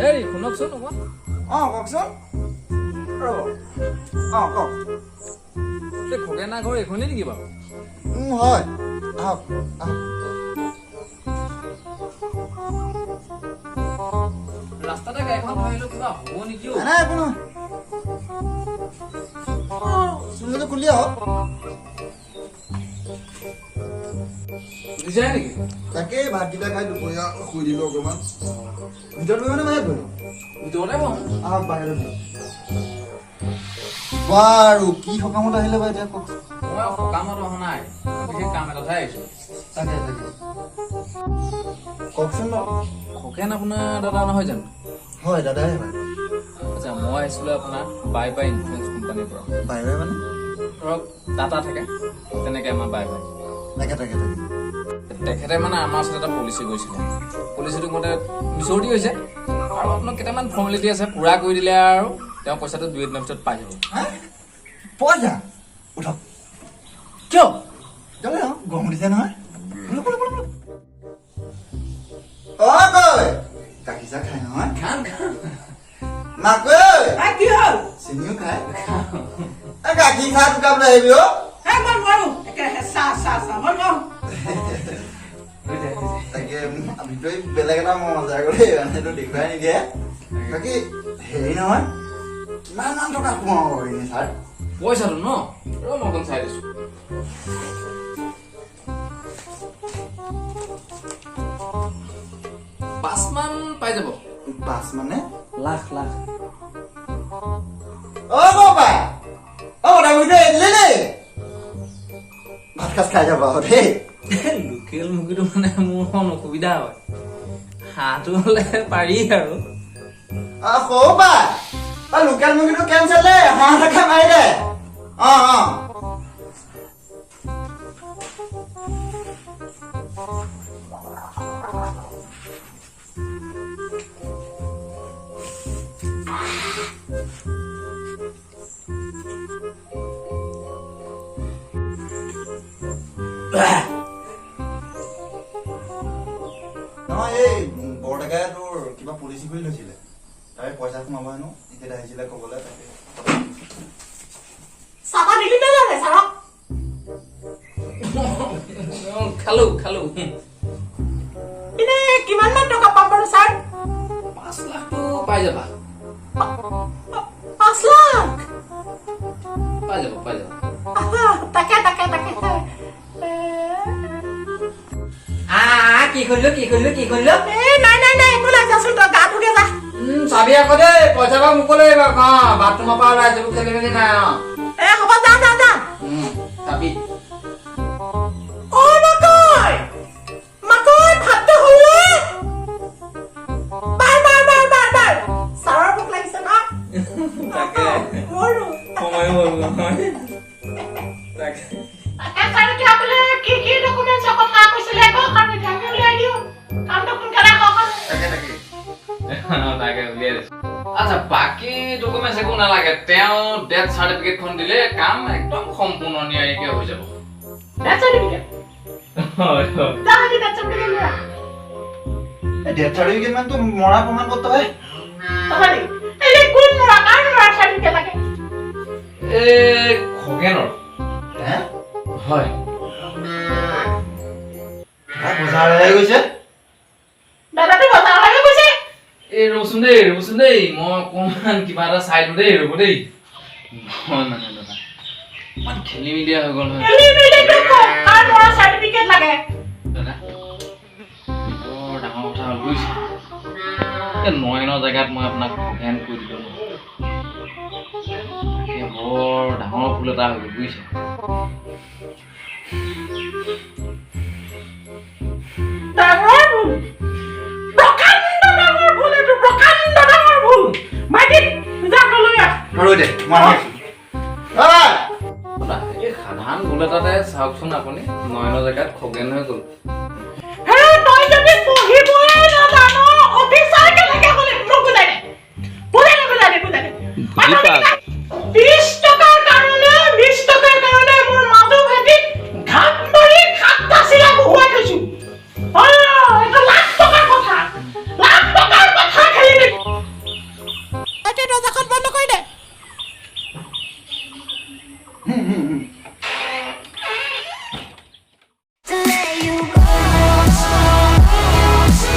এই শুনকচোন অকণ কওকচোন ৰ'ব কওক এই খগেনা ঘৰ এইখনেই নেকি বাৰু হয় আহক ৰাস্তাতে গাড়ীখন ধৰিলোঁ কিবা হ'ব নেকি নাই একো নহয় চুলিটো খুলি আহক যায় নেকি তাকেই ভাতকেইটা খাই দুপৰীয়া শুই দিলোঁ অকণমান ভিতৰত বহি মানে বাহিৰত বহিলোঁ ভিতৰতে বহোঁ আহক বাহিৰত বাৰু কি সকামত আহিলে বাৰু এতিয়া কওক মই সকামত অহা নাই বিশেষ কাম এটাতহে আহিছোঁ তাকে কওকচোন বাৰু খগেন আপোনাৰ দাদা নহয় জানো হয় দাদাই হয় আচ্ছা মই আহিছিলোঁ আপোনাৰ বাই বাই ইঞ্চুৰেঞ্চ কোম্পানীৰ পৰা বাই বাই মানে ধৰক টাটা থাকে তেনেকৈ আমাৰ বাই বাই তাকে তেখেতে মানে আমাৰ ওচৰত এটা পলিচি কৰিছিলে পলিচিটো মতে মিচৰটি হৈছে আৰু আপোনাৰ কেইটামান ফৰ্মেলিটি আছে পূৰা কৰি দিলে আৰু তেওঁ পইচাটো 2 দিনৰ ভিতৰত পাই যাব পইচা উঠক কিয় গৰম উঠিছে নহয় গাখীৰ চাহ খাই নহয় খাম মাকৈ কি হ'ল চেনিও খাই গাখীৰ চাহ দুকাপ লৈ আহিবি অ মই নোৱাৰো একেৰাহে চাহ মই নোৱাৰো তাকে ভিতৰি বেলেগ এটা মজা কৰি সেইটো দেখুৱাই নিদিয়ে বাকী হেৰি নহয় কিমান মান টকা সোমাব এনে ছাৰ পইচাটো ন ৰ মই অকণ চাই দিছোঁ $5 পাই যাব 5 মানে লাখ বাবা ডাঙৰিটো এৰিলে দেই ভাত সাজ খাই যাব দেই লোকেল মুৰ্গীটো মানে মোৰ অকণ অসুবিধা হয় হাঁহটো হ'লে পাৰি আৰু সৌবা লোকেল মুৰ্গীটো কেঞ্চেল দেই হাঁহ দেখা মাৰি দে নহয় এই বৰডেকাই তোৰ কিবা পলিচি কৰি লৈছিলে তাৰে পইচা সোমাব হেনো এতিয়া আহিছিলে কবলৈ তাকে চাবা দিলি নে নাই চাৰক খালো এনে কিমান মান টকা পাম বাৰু ছাৰ 5 লাখটো পাই যাবা 5 লাখ পাই যাব তাকে কি কৰিলো নাই একো নাই যাচোন তই গা ধুগে যা চাবি আকৌ দেই পইচা বা মোকো লৈ আহিব বাথৰুমৰ পৰা ওলাই যাব খেলি মেলি নাই হ'ব যা চাবি মাকৈ ভাতটো হ'লনে বাৰ ছাৰৰ ভোক লাগিছে না তাকে মোৰো সময় হ'ল নহয় তাকে কি ডকুমেণ্টছৰ কথা কৈছিলে আকৌ কাৰণ আমি উলিয়াই দিওঁ কামটো সোনকালে তাকে উলিয়াই দিছো আচ্ছা বাকী ডকুমেণ্টছ একো নালাগে তেওঁ ডেথ চাৰ্টিফিকেটখন দিলে কাম একদম সম্পূৰ্ণ নিয়াৰিকে হৈ যাব ডেথ চাৰ্টিফিকেট ডেথ চাৰ্টিফিকেট মানে তোৰ মৰা প্ৰমাণ পত্ৰ হে খগেনৰ হয় বজাৰ গৈছে এই ৰচোন দেই মই অকণমান কিবা এটা চাই দিওঁ দেই ৰ'ব দেই মই মানে দাদা ইমান খেলি মেলিয়া হৈ গ'ল দাদা বৰ ডাঙৰ কথা হ'ল বুজিছে এই 9 জেগাত মই আপোনাক হেন কৰি দিলোঁ বৰ ডাঙৰ ভুল এটা হৈ গ'ল বুজিছে সাধাৰণ ভুল এটাতে চাওকচোন আপুনি 9 জেগাত খগেন হৈ গ'ল তই যদি পঢ়িবই নাজানো অফিচাৰ কেনেকে হ'লে মোক বুজাই দে 20 টকাৰ কাৰণে মোৰ মাজু ভেটিত ঘাট মাৰি খাট্টা চিৰা বহুৱাই থৈছো। এইটো লাখ টকাৰ কথা খেলি